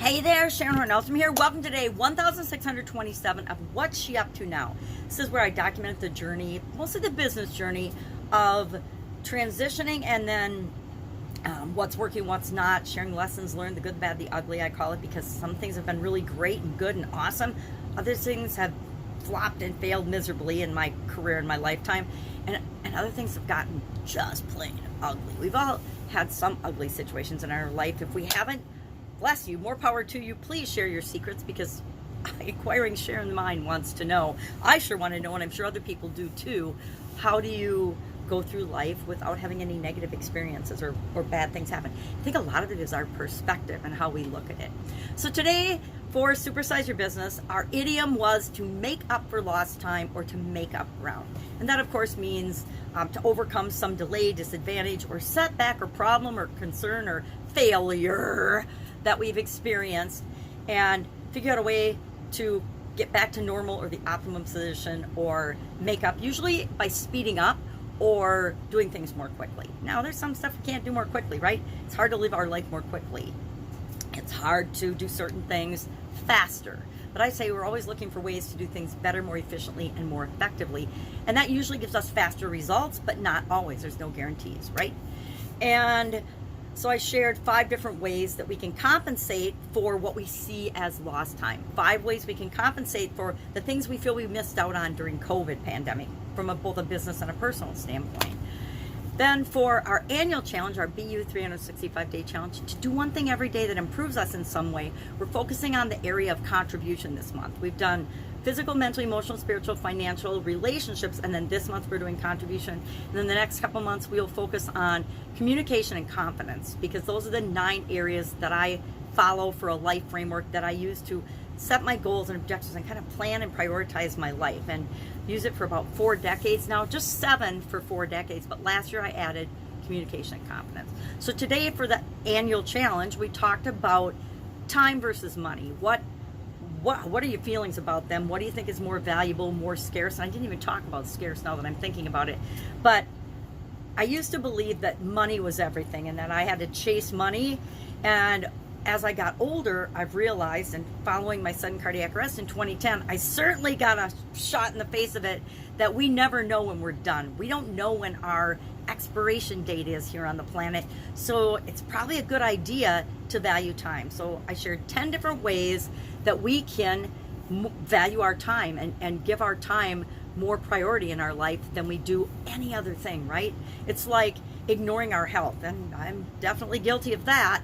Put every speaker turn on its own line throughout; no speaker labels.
Hey there, Sharon Horne-Ellstrom here. Welcome to day 1627 of What's She Up To Now. This is where I document the journey, mostly the business journey of transitioning and then what's working, what's not, sharing lessons learned, the good, the bad, the ugly, I call it, because some things have been really great and good and awesome. Other things have flopped and failed miserably in my career, in my lifetime. And other things have gotten just plain ugly. We've all had some ugly situations in our life. If we haven't, bless you, more power to you. Please share your secrets, because Inquiring Sharon Mind wants to know. I sure want to know, and I'm sure other people do too. How do you go through life without having any negative experiences or bad things happen? I think a lot of it is our perspective and how we look at it. So today, for Supersize Your Business, our idiom was to make up for lost time or to make up ground. And that, of course, means to overcome some delay, disadvantage, or setback, or problem, or concern, or failure that we've experienced, and figure out a way to get back to normal or the optimum position, or make up, usually by speeding up or doing things more quickly. Now, there's some stuff we can't do more quickly, right? It's hard to live our life more quickly. It's hard to do certain things faster. But I say we're always looking for ways to do things better, more efficiently, and more effectively. And that usually gives us faster results, but not always. There's no guarantees, right? And so I shared 5 different ways that we can compensate for what we see as lost time. 5 ways we can compensate for the things we feel we missed out on during COVID pandemic, from both a business and a personal standpoint. Then for our annual challenge, our BU 365-day challenge, to do one thing every day that improves us in some way, we're focusing on the area of contribution this month. We've done physical, mental, emotional, spiritual, financial, relationships, and then this month we're doing contribution. And then the next couple months we'll focus on communication and confidence, because those are the 9 areas that I follow for a life framework that I use to set my goals and objectives and kind of plan and prioritize my life, and use it for about 4 decades now, just 7 for 4 decades, but last year I added communication and confidence. So today for the annual challenge, we talked about time versus money. What are your feelings about them? What do you think is more valuable, more scarce? And I didn't even talk about scarce now that I'm thinking about it. But I used to believe that money was everything and that I had to chase money. And as I got older, I've realized, and following my sudden cardiac arrest in 2010, I certainly got a shot in the face of it, that we never know when we're done. We don't know when our expiration date is here on the planet. So it's probably a good idea to value time. So I shared 10 different ways that we can value our time and give our time more priority in our life than we do any other thing, right? It's like ignoring our health, and I'm definitely guilty of that.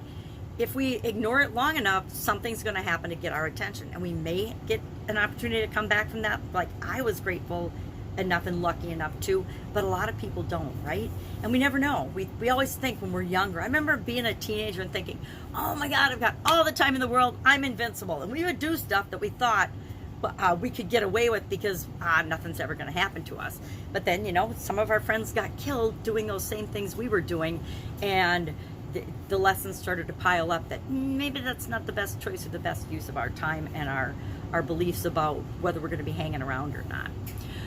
If we ignore it long enough, something's going to happen to get our attention, and we may get an opportunity to come back from that. Like I was grateful enough and lucky enough to, but a lot of people don't, right? And we never know. We always think when we're younger. I remember being a teenager and thinking, oh my God, I've got all the time in the world, I'm invincible. And we would do stuff that we thought we could get away with because nothing's ever going to happen to us. But then, some of our friends got killed doing those same things we were doing, and the lessons started to pile up that maybe that's not the best choice or the best use of our time and our beliefs about whether we're going to be hanging around or not.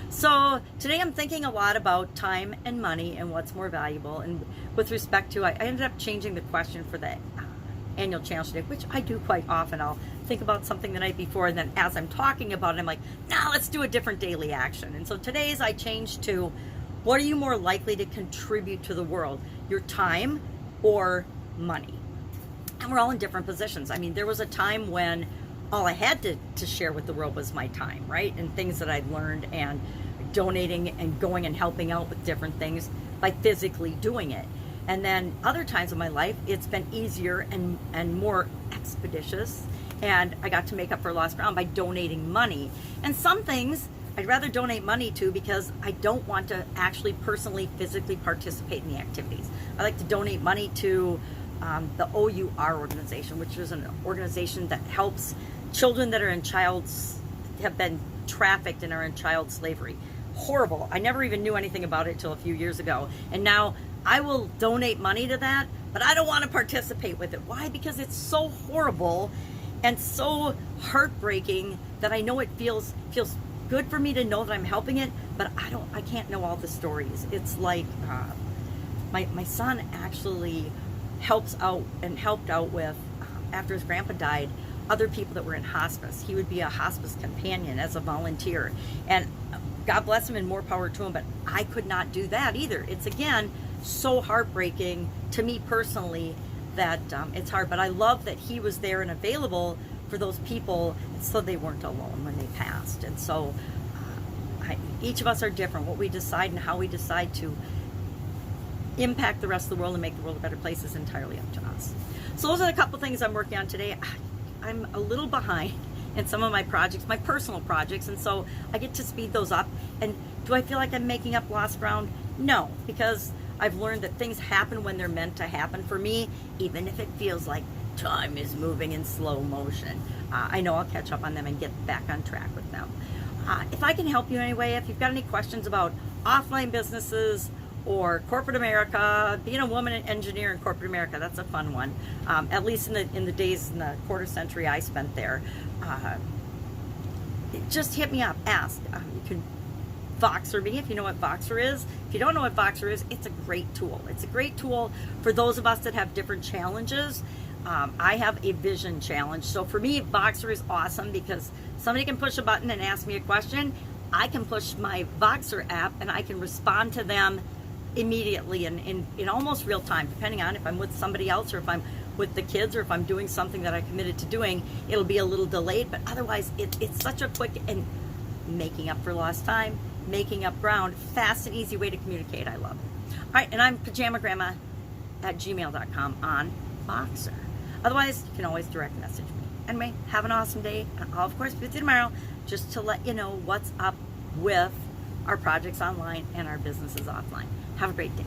So today I'm thinking a lot about time and money and what's more valuable. And with respect to, I ended up changing the question for the annual challenge today, which I do quite often. I'll think about something the night before, and then as I'm talking about it, I'm like, nah, let's do a different daily action. And so today's I changed to, what are you more likely to contribute to the world? Your time or money? And we're all in different positions. I mean, there was a time when all I had to share with the world was my time, right? And things that I'd learned, and donating and going and helping out with different things by physically doing it. And then other times of my life, it's been easier and more expeditious, and I got to make up for lost ground by donating money. And some things I'd rather donate money to because I don't want to actually personally, physically participate in the activities. I like to donate money to the OUR organization, which is an organization that helps children that are have been trafficked and are in child slavery. Horrible. I never even knew anything about it till a few years ago. And now I will donate money to that, but I don't want to participate with it. Why? Because it's so horrible and so heartbreaking that I know it feels good for me to know that I'm helping it, but I can't know all the stories. It's like my son actually helped out with after his grandpa died, other people that were in hospice. He would be a hospice companion as a volunteer. And God bless him and more power to him, but I could not do that either. It's, again, so heartbreaking to me personally that it's hard. But I love that he was there and available for those people so they weren't alone when they passed. And so each of us are different. What we decide and how we decide to impact the rest of the world and make the world a better place is entirely up to us. So those are a couple things I'm working on today. I'm a little behind in some of my projects, my personal projects, and so I get to speed those up. And do I feel like I'm making up lost ground? No, because I've learned that things happen when they're meant to happen for me, even if it feels like time is moving in slow motion. I know I'll catch up on them and get back on track with them. If I can help you in any way, if you've got any questions about offline businesses or corporate America, being a woman engineer in corporate America, that's a fun one. At least in the days in the quarter century I spent there. Just hit me up, ask. You can Voxer me if you know what Voxer is. If you don't know what Voxer is, it's a great tool. It's a great tool for those of us that have different challenges. I have a vision challenge. So for me, Voxer is awesome because somebody can push a button and ask me a question. I can push my Voxer app and I can respond to them immediately in almost real time, depending on if I'm with somebody else or if I'm with the kids or if I'm doing something that I committed to doing. It'll be a little delayed, but otherwise it's such a quick and making up for lost time, making up ground, fast and easy way to communicate. I love it. All right, and I'm pajamagrandma@gmail.com on Voxer. Otherwise, you can always direct message me. Anyway, have an awesome day. I'll, of course, be with you tomorrow just to let you know what's up with our projects online and our businesses offline. Have a great day.